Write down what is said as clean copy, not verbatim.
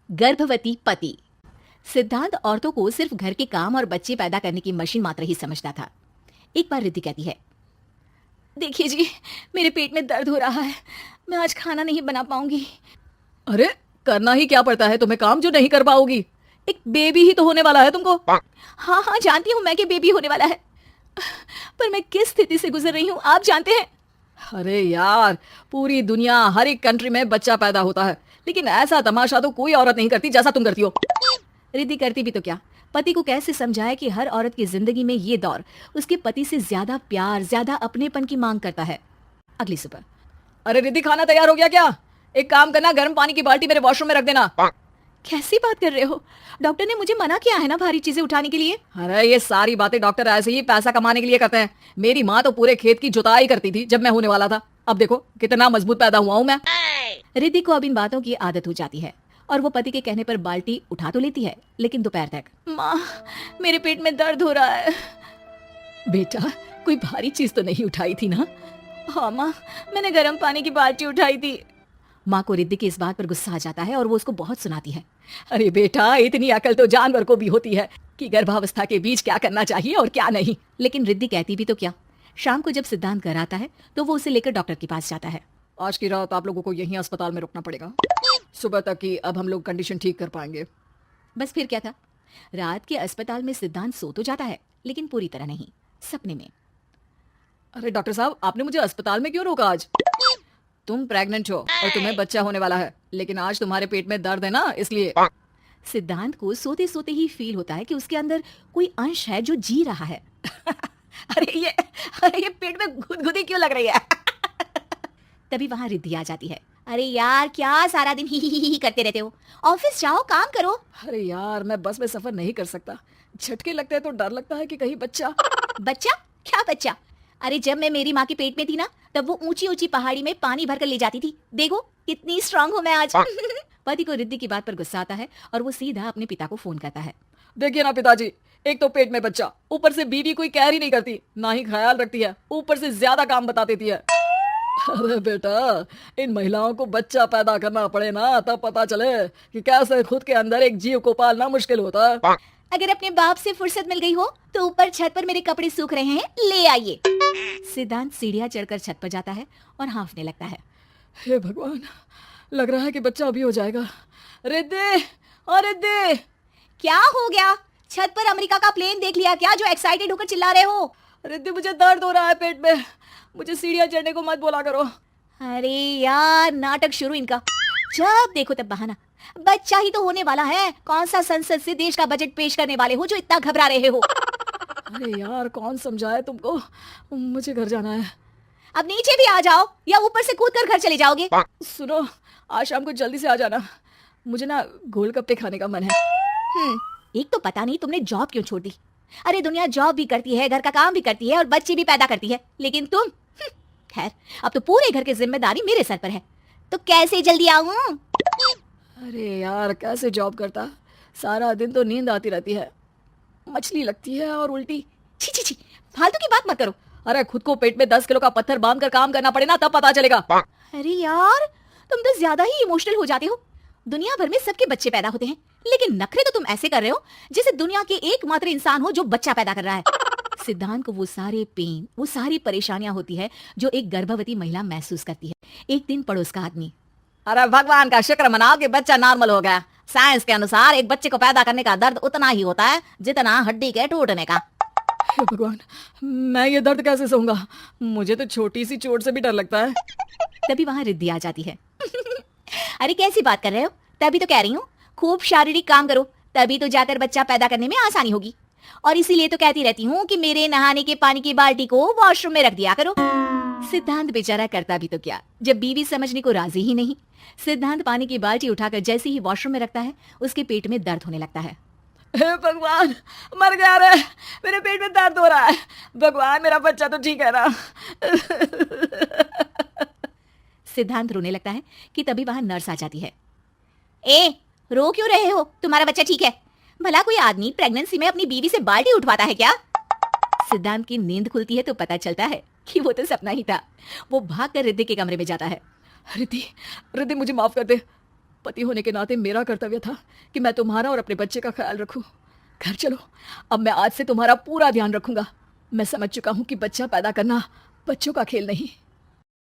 गर्भवती पति। सिद्धांत औरतों को सिर्फ घर के काम और बच्चे पैदा करने की मशीन मात्र ही समझता था। एक बार रिद्धि कहती है, देखिए जी, मेरे पेट में दर्द हो रहा है, मैं आज खाना नहीं बना पाऊंगी। अरे करना ही क्या पड़ता है तुम्हें काम जो नहीं कर पाओगी? एक बेबी ही तो होने वाला है तुमको। हाँ हाँ जानती हूँ मैं कि बेबी होने वाला है, पर मैं किस स्थिति से गुजर रही हूँ आप जानते हैं। अरे यार, पूरी दुनिया हर एक कंट्री में बच्चा पैदा होता है, लेकिन ऐसा तमाशा तो कोई औरत नहीं करती जैसा तुम करती हो। रिद्धि करती भी तो क्या, पति को कैसे समझाए कि हर औरत की जिंदगी में ये दौर उसके पति से ज्यादा प्यार, ज्यादा अपनेपन की मांग करता है। अगली सुबह, अरे रिद्धि, खाना तैयार हो गया क्या? एक काम करना, गर्म पानी की बाल्टी मेरे वॉशरूम में रख देना। कैसी बात कर रहे हो? डॉक्टर ने मुझे मना किया है ना भारी चीजें उठाने के लिए। अरे ये सारी बातें डॉक्टर ऐसे ही पैसा कमाने के लिए करते हैं। मेरी माँ तो पूरे खेत की जुताई करती थी जब मैं होने वाला था। अब देखो कितना मजबूत पैदा हुआ हूँ मैं। रिद्धि को अब इन बातों की आदत हो जाती है और वो पति के कहने पर बाल्टी उठा तो लेती है, लेकिन दोपहर तक, माँ मेरे पेट में दर्द हो रहा है। बेटा, कोई भारी चीज तो नहीं उठाई थी ना? हाँ माँ, मैंने गर्म पानी की बाल्टी उठाई थी। माँ को रिद्धि की इस बात पर गुस्सा आ जाता है और वो उसको बहुत सुनाती है। अरे बेटा, इतनी अकल तो जानवर को भी होती है कि गर्भावस्था के बीच क्या करना चाहिए और क्या नहीं। लेकिन रिद्धि कहती भी तो क्या। शाम को जब सिद्धांत घर आता है तो वो उसे लेकर डॉक्टर के पास जाता है। आज की रात आप लोगों को यहीं अस्पताल में रुकना पड़ेगा, सुबह तक ही अब हम लोग कंडीशन ठीक कर पाएंगे। बस फिर क्या था, रात के अस्पताल में सिद्धांत सो तो जाता है, लेकिन पूरी तरह नहीं, सपने में। अरे डॉक्टर साहब, आपने मुझे अस्पताल में क्यों रोका आज? तुम प्रेग्नेंट हो और तुम्हें बच्चा होने वाला है, लेकिन आज तुम्हारे पेट में दर्द है ना, इसलिए। सिद्धांत को सोते सोते ही फील होता है कि उसके अंदर कोई अंश है जो जी रहा है। अरे ये पेट में गुदगुदी क्यों लग रही है? तभी वहां रिद्धि आ जाती है। अरे यार, क्या सारा दिन ही करते रहते हो, ऑफिस जाओ, काम करो। अरे यार, मैं बस में सफर नहीं कर सकता, झटके लगते हैं तो डर लगता है कि कहीं बच्चा। बच्चा? क्या बच्चा? अरे जब मैं मेरी माँ के पेट में थी ना, तब वो ऊंची ऊंची पहाड़ी में पानी भरकर ले जाती थी। देखो कितनी स्ट्रांग हूँ मैं आज। पति को रिद्धि की बात पर गुस्सा आता है और वो सीधा अपने पिता को फोन करता है। देखिए ना पिताजी, एक तो पेट में बच्चा, ऊपर से बीवी कोई केयर ही नहीं करती, ना ही ख्याल रखती है, ऊपर से ज्यादा काम बता देती है। अरे बेटा, इन महिलाओं को बच्चा पैदा करना पड़े ना, तब पता चले कि कैसे खुद के अंदर एक जीव को पालना मुश्किल होता है। अगर अपने बाप से फुर्सत मिल गई हो तो ऊपर छत पर मेरे कपड़े सूख रहे हैं, ले आइए। सिद्धांत सीढ़ियां चढ़कर छत पर जाता है और हाँफने लगता है। हे भगवान, लग रहा है कि बच्चा अभी हो जाएगा। रिद्धि, और रिद्धि। क्या हो गया? छत पर अमेरिका का प्लेन देख लिया क्या, जो एक्साइटेड होकर चिल्ला रहे हो? रिद्धि, मुझे दर्द हो रहा है पेट में, मुझे सीढ़ियां चढ़ने को मत बोला करो। अरे यार, नाटक शुरू इनका, जब देखो तब बहाना। बच्चा ही तो होने वाला है, कौन सा संसद से देश का बजट पेश करने वाले हो जो इतना घबरा रहे हो? अरे यार, कौन समझाए तुमको, मुझे घर जाना है। अब नीचे भी आ जाओ या ऊपर से कूद कर घर चले जाओगे? सुनो, आज शाम को जल्दी से आ जाना, मुझे ना गोलगप्पे खाने का मन है। एक तो पता नहीं तुमने जॉब क्यों छोड़ दी। अरे दुनिया जॉब भी करती है, घर का काम भी करती है और बच्चे भी पैदा करती है, लेकिन तुम, खैर अब तो पूरे घर की जिम्मेदारी मेरे सर पर है, तो कैसे जल्दी आऊं? अरे यार, कैसे जॉब करता, सारा दिन तो नींद आती रहती है, मछली लगती है और उल्टी। छी छी छी, फालतू की बात मत करो। अरे खुद को पेट में 10 किलो का पत्थर बांध कर काम करना पड़े ना, तब पता चलेगा। अरे यार, तुम तो ज्यादा ही इमोशनल हो जाते हो। दुनिया भर में सबके बच्चे पैदा होते हैं, लेकिन नखरे तो तुम ऐसे कर रहे हो जैसे दुनिया के एकमात्र इंसान हो जो बच्चा पैदा कर रहा है। सिद्धांत को वो सारे पेन, वो सारी परेशानियां होती है जो एक गर्भवती महिला महसूस करती है। एक दिन पड़ोस का आदमी, अरे भगवान का शुक्र मनाओ कि बच्चा नॉर्मल हो गया। साइंस के अनुसार एक बच्चे को पैदा करने का दर्द उतना ही होता है जितना हड्डी के टूटने का। हे भगवान, मैं ये दर्द कैसे सहूंगा, मुझे तो छोटी सी चोट से भी डर लगता है। तभी वहां रिद्धि आ जाती है। अरे कैसी बात कर रहे हो, तभी तो कह रही हूँ खूब शारीरिक काम करो, तभी तो जाकर बच्चा पैदा करने में आसानी होगी। और इसीलिए तो कहती रहती हूँ कि मेरे नहाने के पानी की बाल्टी को वॉशरूम में रख दिया करो। सिद्धांत बेचारा करता भी तो क्या, जब बीवी समझने को राजी ही नहीं। सिद्धांत पानी की बाल्टी उठाकर जैसे ही वॉशरूम में रखता है, उसके पेट में दर्द होने लगता है। हे भगवान, मर गया रे, मेरे पेट में दर्द हो रहा है, भगवान मेरा बच्चा तो ठीक है ना। सिद्धांत रोने लगता है कि तभी वहां नर्स आ जाती है। ए, रो क्यों रहे हो, तुम्हारा बच्चा ठीक है? भला कोई आदमी प्रेगनेंसी में अपनी बीवी से बाल्टी उठवाता है क्या? सिद्धांत की नींद खुलती है तो पता चलता है कि वो तो सपना ही था। वो भागकर रिद्धि के कमरे में जाता है। रिद्धि, रिद्धि मुझे माफ कर दे, पति होने के नाते मेरा कर्तव्य था कि मैं तुम्हारा और अपने बच्चे का ख्याल रखूं। घर चलो, अब मैं आज से तुम्हारा पूरा ध्यान रखूंगा। मैं समझ चुका हूं कि बच्चा पैदा करना बच्चों का खेल नहीं,